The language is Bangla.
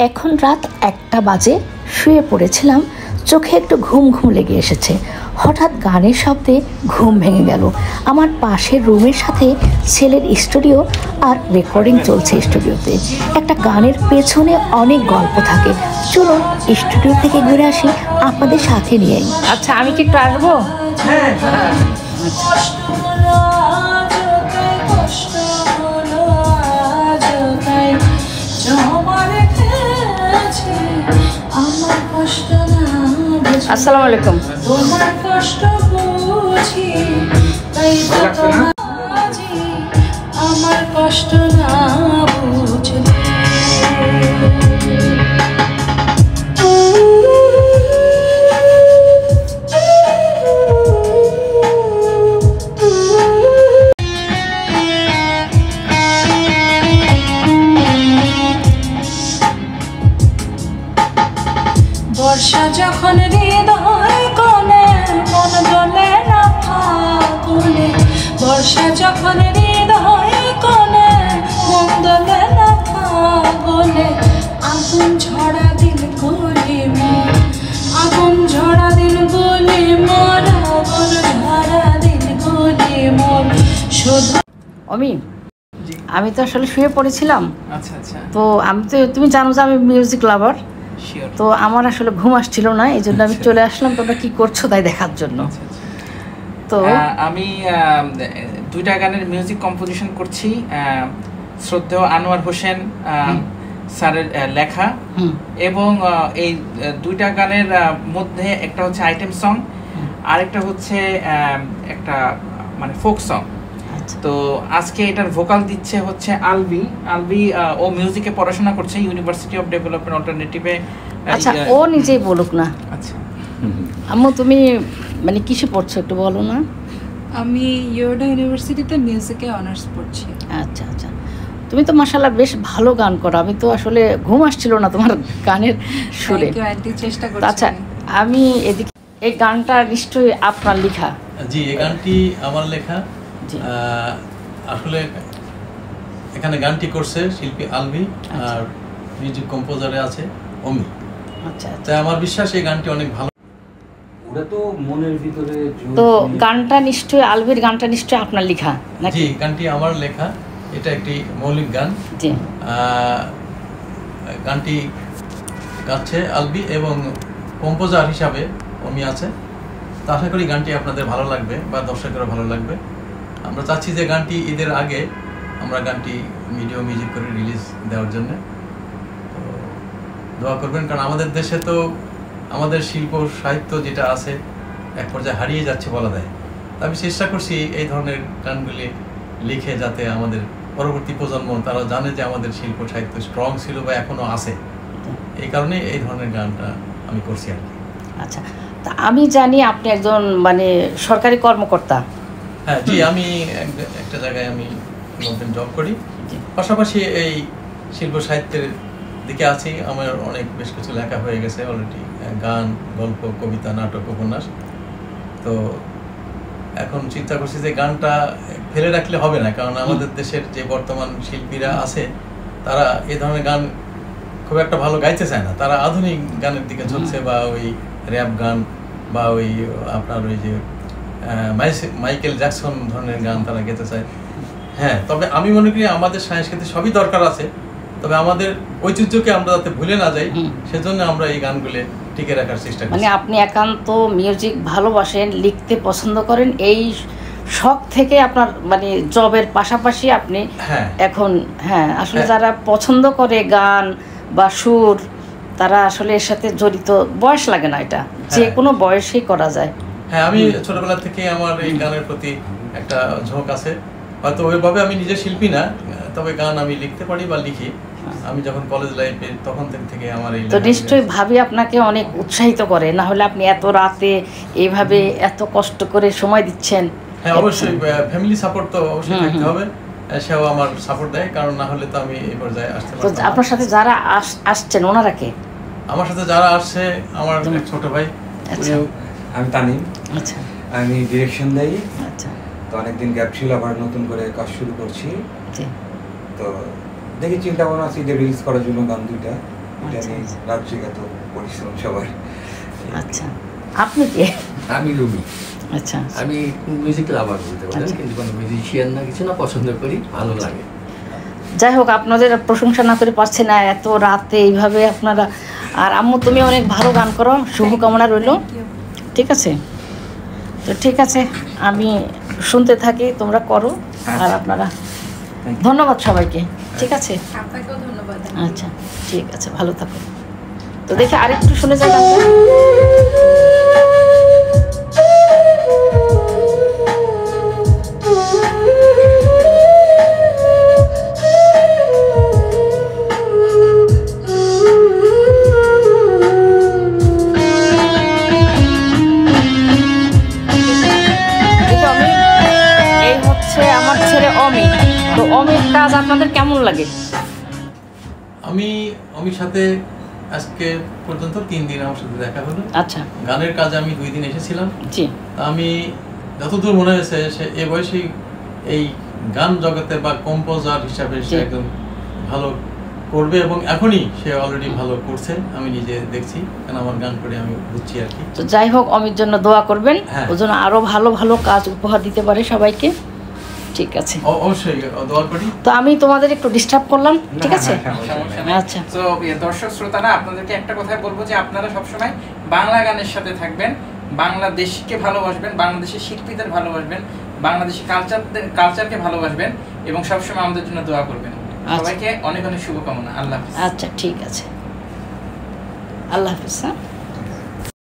এখন রাত 1টা বাজে, শুয়ে পড়েছিলাম, চোখে একটু ঘুম ঘুম লেগে এসেছে। হঠাৎ গানের শব্দে ঘুম ভেঙে গেল। আমার পাশের রুমের সাথে ছেলের স্টুডিও, আর রেকর্ডিং চলছে স্টুডিওতে। একটা গানের পেছনে অনেক গল্প থাকে। চলুন স্টুডিও থেকে ঘুরে আসি, আপনাদের সাথে নিয়েই। আচ্ছা, আমি কি একটু আসবো? হ্যাঁ। আসসালামু আলাইকুম। তোমার কষ্ট বুঝি, তাই তো আমার কষ্ট না বুঝলে। বর্ষা যখন হৃদয় কোণে মন জ্বলে না ফাগুনে, বর্ষা যখন হৃদয় কোণে মন জ্বলে না ফাগুনে, আগুন ঝরা দিন গলি মন, আগুন ঝরা দিন গলি মন, আগুন ঝরা দিন গলি মন শুধু। আমি তো আসলে শুয়ে পড়েছিলাম। আচ্ছা আচ্ছা। তো তুমি জানো যে আমি মিউজিক লাভার, তো আমার আসলে ঘুম আসছিল না, এই জন্য আমি চলে আসলাম তোমরা কি করছো তাই দেখার জন্য। তো আমি দুইটা গানের মিউজিক কম্পোজিশন করছি, শ্রদ্ধেয় আনোয়ার হোসেন স্যারের লেখা, এবং এই দুইটা গানের মধ্যে একটা হচ্ছে আইটেম সং, আরেকটা হচ্ছে একটা মানে ফোক সং। তো আজকে এটার ভোকাল দিচ্ছে হচ্ছে আলবি। ও মিউজিকে পড়াশোনা করছে ইউনিভার্সিটি অফ ডেভেলপমেন্ট অল্টারনেটিভে। আচ্ছা, ও নিজেই বলুক না। আচ্ছা আম্মু, তুমি মানে কিসে পড়ছো একটু বলো না? আমি ইয়োডা ইউনিভার্সিটিতে মিউজিকে অনার্স পড়ছি। আচ্ছা আচ্ছা, তুমি তো মাশাআল্লাহ বেশ ভালো গান করো। আমি তো আসলে ঘুম আসছিল না তোমার গানের সুরে। চেষ্টা করছি। আচ্ছা, আমি এদিকে এই গানটা নিশ্চয়ই আপনার লেখা? জি, এই গানটি আমার লেখা। আসলে এখানে গানটি করছে শিল্পী আলবি, আর মিউজিক কম্পোজারে আছে অমি। আচ্ছা, তাই আমার বিশ্বাস এই গানটি অনেক ভালো। ওটা তো মনের ভিতরে। তো গানটা নিশ্চয়ই আলবির গানটা নিশ্চয়ই আপনার লেখা নাকি? জি, গানটি আমার লেখা। এটা একটি মৌলিক গান। জি, গানটি গাচ্ছে আলবি এবং কম্পোজার হিসাবে অমি আছে। তো আশা করি গানটি আপনাদের ভালো লাগবে বা দর্শকেরও ভালো লাগবে। আমরা চাচ্ছি যে গানটি ঈদের আগে আমরা গানটি ভিডিও মিউজিক করে রিলিজ দেওয়ার জন্য। তো দোয়া করবেন, কারণ আমাদের দেশে তো আমাদের শিল্প সাহিত্য যেটা আছে এক পর্যায়ে হারিয়ে যাচ্ছে বলা যায়। আমি চেষ্টা করছি এই ধরনের গানগুলি লিখে যাতে আমাদের পরবর্তী প্রজন্ম তারা জানে যে আমাদের শিল্প সাহিত্য স্ট্রং ছিল বা এখনো আছে। এই কারণে এই ধরনের গানটা আমি করছি আর কি। আচ্ছা, তা আমি জানি আপনি একজন মানে সরকারি কর্মকর্তা। হ্যাঁ জি, আমি একটা জায়গায় আমি জব করি, পাশাপাশি এই শিল্প সাহিত্যের দিকে আছি। আমার অনেক বেশ কিছু লেখা হয়ে গেছে অলরেডি, গান, গল্প, কবিতা, নাটক, উপন্যাস। তো এখন চিন্তা করছি যে গানটা ফেলে রাখলে হবে না, কারণ আমাদের দেশের যে বর্তমান শিল্পীরা আছে তারা এই ধরনের গান খুব একটা ভালো গাইতে চায় না। তারা আধুনিক গানের দিকে ঝুঁকছে, বা ওই র্যাপ গান বা ওই আপনার ওই যে মাইকেল জ্যাকসন ধরনের গান তারা গেতে চায়। হ্যাঁ, তবে আমি মনে করি আমাদের সংস্কৃতি সবই দরকার আছে, তবে আমাদের ঐতিহ্যকে আমরা যাতে ভুলে না যাই সেজন্য আমরা এই গানগুলো টিকে রাখার চেষ্টা করি। মানে আপনি একান্ত মিউজিক ভালোবাসেন, লিখতে পছন্দ করেন, এই শখ থেকে আপনার মানে জবের পাশাপাশি আপনি এখন আসলে যারা পছন্দ করে গান বা সুর, তারা আসলে এর সাথে জড়িত। বয়স লাগে না, এটা যে কোনো বয়সেই করা যায়। হ্যাঁ, আমি ছোটবেলা থেকে আমার এই গানের প্রতি একটা ঝোঁক আছে। হয়তো ওইভাবে আমি নিজে শিল্পী না, তবে গান আমি লিখতে পারি বা লিখি। আমি যখন কলেজ লাইফে তখন থেকে আমার এই তো নিশ্চয়ই ভাবি আপনাকে অনেক উৎসাহিত করে, না হলে আপনি এত রাতে এইভাবে এত কষ্ট করে সময় দিচ্ছেন। হ্যাঁ, অবশ্যই ফ্যামিলি সাপোর্ট তো অবশ্যই থাকতে হবে, সেও আমার সাপোর্ট দেয়, কারণ না হলে তো আমি এই পর্যায়ে আসতে পারতাম না। আপনার সাথে যারা আসছেন ওনারা কে? আমার সাথে যারা আসছে আমার ছোট ভাই। আচ্ছা, আমি তানিম। আচ্ছা, আমি ডিরেকশন দেই। আচ্ছা, তো অনেকদিন গ্যাপ ছিল, আবার নতুন করে কাজ শুরু করছি। তো দেখি চিন্তা ভাবনা আছে যে রিলিজ করার জন্য গান দুইটা। এটা আচ্ছা, নিয়ে আচ্ছা। রাত্রিগত পরিশ্রম সবার। আচ্ছা, আপনি কে? আমি রুমি, আচ্ছা, আমি মিউজিক লাভার বলতে পারেন, আচ্ছা। কিন্তু কোনো মিউজিশিয়ান না, কিছু না, পছন্দ করি, ভালো লাগে। যাই হোক, আপনাদের প্রশংসা না করে পারছি না এত রাতে এইভাবে আপনারা। আর আম্মু, তুমি অনেক ভালো গান করো, শুভকামনা রইল। ঠিক আছে, তো ঠিক আছে, আমি শুনতে থাকি, তোমরা করো। আর আপনারা ধন্যবাদ সবাইকে। ঠিক আছে, আপনাকেও ধন্যবাদ। আচ্ছা ঠিক আছে, ভালো থাকো। তো দেখি আরেকটু শুনে যাই গানটা। এই হচ্ছে আমার ছেলে অমিত। তো অমিত কাজ আপনাদের কেমন লাগে? আমি অমির সাথে আজকে পর্যন্ত 3 দিন আমার সাথে দেখা হলো। আচ্ছা, গানের কাজে আমি 2 দিন এসেছিলাম। জি, আমি যতদূর মনে হয়েছে সে এ বয়সে এই গান জগতে বা কম্পোজার হিসাবে সে জি। একদম ভালো করবে, এবং এখনই সে অলরেডি ভালো করছে, আমি নিজে দেখছি, কারণ আমার গান করে আমি বুঝছি আর কি। তো যাই হোক, অমির জন্য দোয়া করবেন, হ্যাঁ। ওর জন্য আরো ভালো ভালো কাজ উপহার দিতে পারে সবাইকে। ঠিক আছে, অবশ্যই দোয়া করি। তো আমি তোমাদের একটু ডিস্টার্ব করলাম, ঠিক আছে? সমস্যা নেই। আচ্ছা। তো দর্শক শ্রোতারা, আপনাদেরকে একটা কথাই বলবো যে আপনারা সবসময় বাংলা গানের সাথে থাকবেন, বাংলাদেশকে ভালোবাসবেন, বাংলাদেশের শিল্পীদের ভালোবাসবেন, বাংলাদেশি কালচারকে ভালোবাসবেন, এবং সবসময় আমাদের জন্য দোয়া করবেন। সবাইকে অনেক অনেক শুভকামনা। আল্লাহ হাফেজ। আচ্ছা, ঠিক আছে, আল্লাহ হাফিজ। হ্যাঁ।